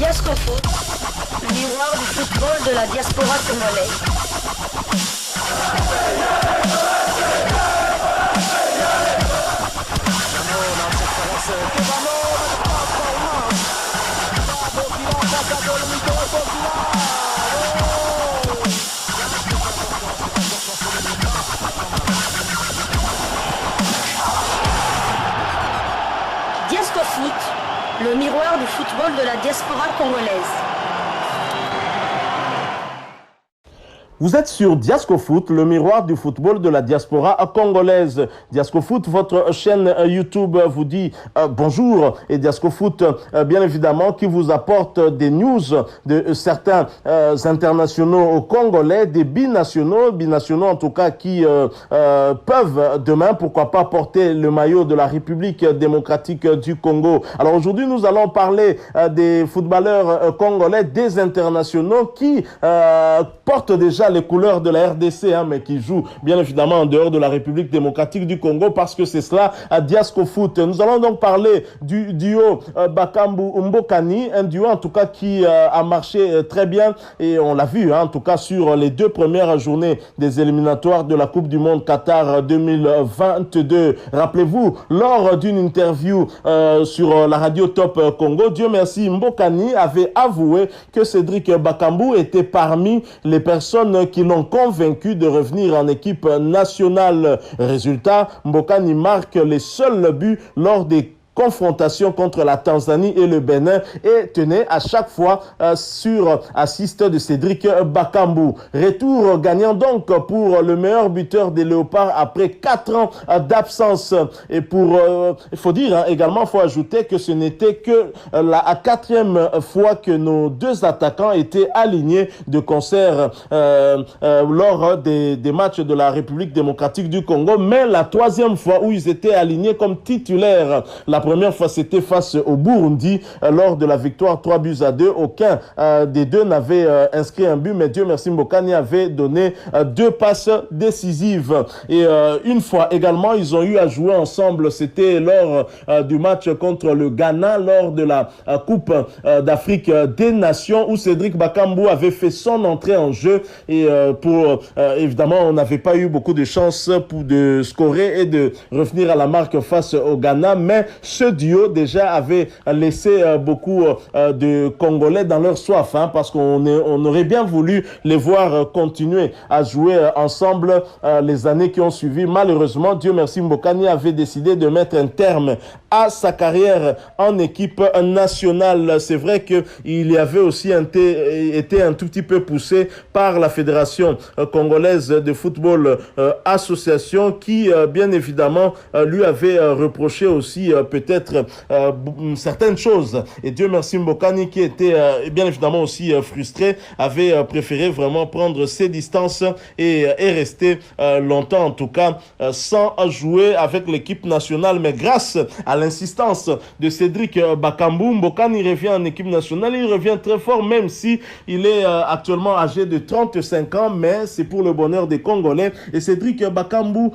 Diascofoot, le miroir du football de la diaspora congolaise. Diascofoot, le miroir du football de la diaspora congolaise. Vous êtes sur Diascofoot, le miroir du football de la diaspora congolaise. Diascofoot, votre chaîne YouTube vous dit bonjour. Et Diascofoot, bien évidemment, qui vous apporte des news de certains internationaux congolais, des binationaux en tout cas, qui peuvent demain, pourquoi pas, porter le maillot de la République démocratique du Congo. Alors aujourd'hui, nous allons parler des footballeurs congolais, des internationaux qui portent déjà les couleurs de la RDC, mais qui jouent bien évidemment en dehors de la République démocratique du Congo, parce que c'est cela à Diascofoot. Nous allons donc parler du duo Bakambu-Mbokani, un duo en tout cas qui a marché très bien, et on l'a vu en tout cas sur les 2 premières journées des éliminatoires de la Coupe du Monde Qatar 2022. Rappelez-vous, lors d'une interview sur la radio Top Congo, Dieu merci, Mbokani avait avoué que Cédric Bakambu était parmi les personnes qui l'ont convaincu de revenir en équipe nationale. Résultat, Mbokani marque les seuls buts lors des confrontation contre la Tanzanie et le Bénin et tenait à chaque fois sur assist de Cédric Bakambu. Retour gagnant donc pour le meilleur buteur des Léopards après 4 ans d'absence. Et pour, il faut dire également, il faut ajouter que ce n'était que la 4e fois que nos 2 attaquants étaient alignés de concert lors des matchs de la République démocratique du Congo, mais la 3e fois où ils étaient alignés comme titulaires. La première fois, c'était face au Burundi lors de la victoire 3-2. Aucun des deux n'avait inscrit un but, mais Dieu merci, Mbokani avait donné 2 passes décisives. Et une fois également, ils ont eu à jouer ensemble. C'était lors du match contre le Ghana, lors de la Coupe d'Afrique des Nations, où Cédric Bakambu avait fait son entrée en jeu. Et évidemment, on n'avait pas eu beaucoup de chance de scorer et de revenir à la marque face au Ghana, mais ce duo déjà avait laissé beaucoup de Congolais dans leur soif, parce qu'on aurait bien voulu les voir continuer à jouer ensemble les années qui ont suivi. Malheureusement, Dieu merci, Mbokani avait décidé de mettre un terme à sa carrière en équipe nationale. C'est vrai qu'il y avait aussi été un tout petit peu poussé par la Fédération congolaise de football association qui, bien évidemment, lui avait reproché aussi peut-être certaines choses. Et Dieu merci, Mbokani, qui était bien évidemment aussi frustré, avait préféré vraiment prendre ses distances et rester longtemps en tout cas sans jouer avec l'équipe nationale. Mais grâce à l'insistance de Cédric Bakambu, Mbokani revient en équipe nationale. Il revient très fort, même si il est actuellement âgé de 35 ans, mais c'est pour le bonheur des Congolais. Et Cédric Bakambu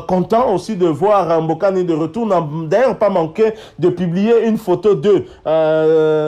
content aussi de voir Mbokani de retour, n'a d'ailleurs pas manqué de publier une photo d'eux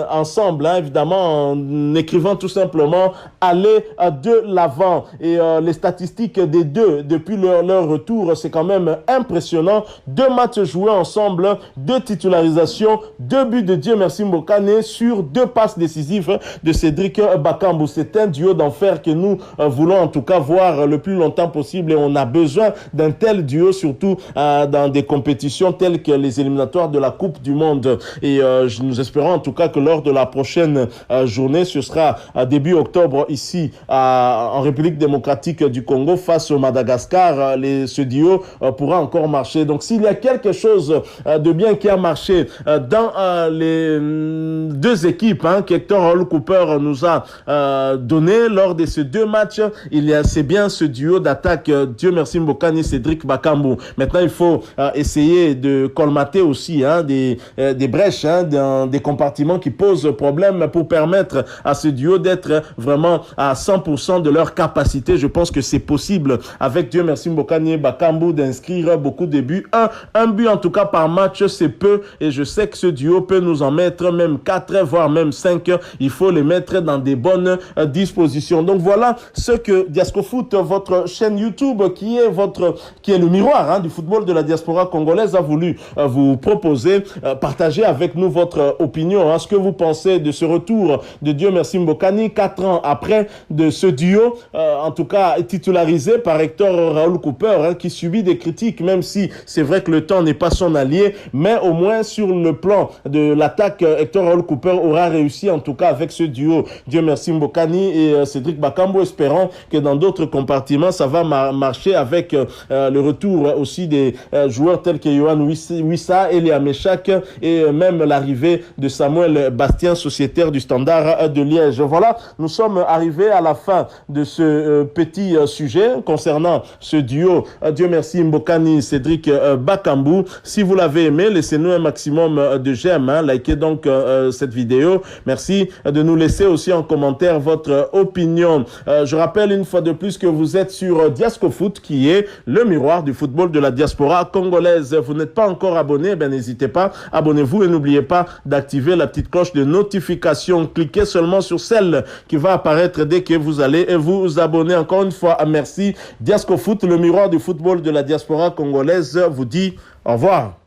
ensemble, évidemment en écrivant tout simplement « Aller de l'avant ». Et les statistiques des deux depuis leur retour, c'est quand même impressionnant. 2 matchs joués ensemble, 2 titularisations, 2 buts de Dieu merci Mbokani sur 2 passes décisives de Cédric Bakambu. C'est un duo d'enfer que nous voulons en tout cas voir le plus longtemps possible, et on a besoin d'un tel duo, surtout dans des compétitions telles que les éliminatoires de la Coupe du Monde. Et nous espérons en tout cas que lors de la prochaine journée, ce sera début octobre ici en République démocratique du Congo face au Madagascar, ce duo pourra encore marcher. Donc s'il y a quelque chose de bien qui a marché dans les 2 équipes qu'Hector Hall Cooper nous a donné lors de ces 2 matchs, c'est bien ce duo d'attaque Dieu merci Mbokani, Cédric Bakambu. Maintenant il faut essayer de colmater aussi aussi des brèches, dans des compartiments qui posent problème pour permettre à ce duo d'être vraiment à 100% de leur capacité. Je pense que c'est possible avec Dieu merci Mbokani Bakambu d'inscrire beaucoup de buts. Un but en tout cas par match, c'est peu et je sais que ce duo peut nous en mettre même 4, voire même 5. Il faut les mettre dans des bonnes dispositions. Donc voilà ce que Diasco Foot, votre chaîne YouTube qui est le miroir du football de la diaspora congolaise, a voulu vous proposer. Partagez avec nous votre opinion, ce que vous pensez de ce retour de Dieu merci Mbokani 4 ans après de ce duo, en tout cas titularisé par Hector Raoul Cooper, qui subit des critiques, même si c'est vrai que le temps n'est pas son allié, mais au moins sur le plan de l'attaque, Hector Raoul Cooper aura réussi, en tout cas avec ce duo Dieu merci Mbokani et Cédric Bakambu, espérant que dans d'autres compartiments ça va marcher avec le retour aussi des joueurs tels que Yohan Wissa, Elia Meshak et même l'arrivée de Samuel Bastien, sociétaire du Standard de Liège. Voilà, nous sommes arrivés à la fin de ce petit sujet concernant ce duo Dieu merci Mbokani Cédric Bakambu. Si vous l'avez aimé, laissez-nous un maximum de j'aime, likez donc cette vidéo. Merci de nous laisser aussi en commentaire votre opinion. Je rappelle une fois de plus que vous êtes sur Diasco Foot, qui est le miroir du football de la diaspora congolaise. Vous n'êtes pas encore abonné, n'hésitez pas, abonnez-vous et n'oubliez pas d'activer la petite cloche de notification. Cliquez seulement sur celle qui va apparaître dès que vous allez vous abonner. Encore une fois, merci. Diasco Foot, le miroir du football de la diaspora congolaise, vous dit au revoir.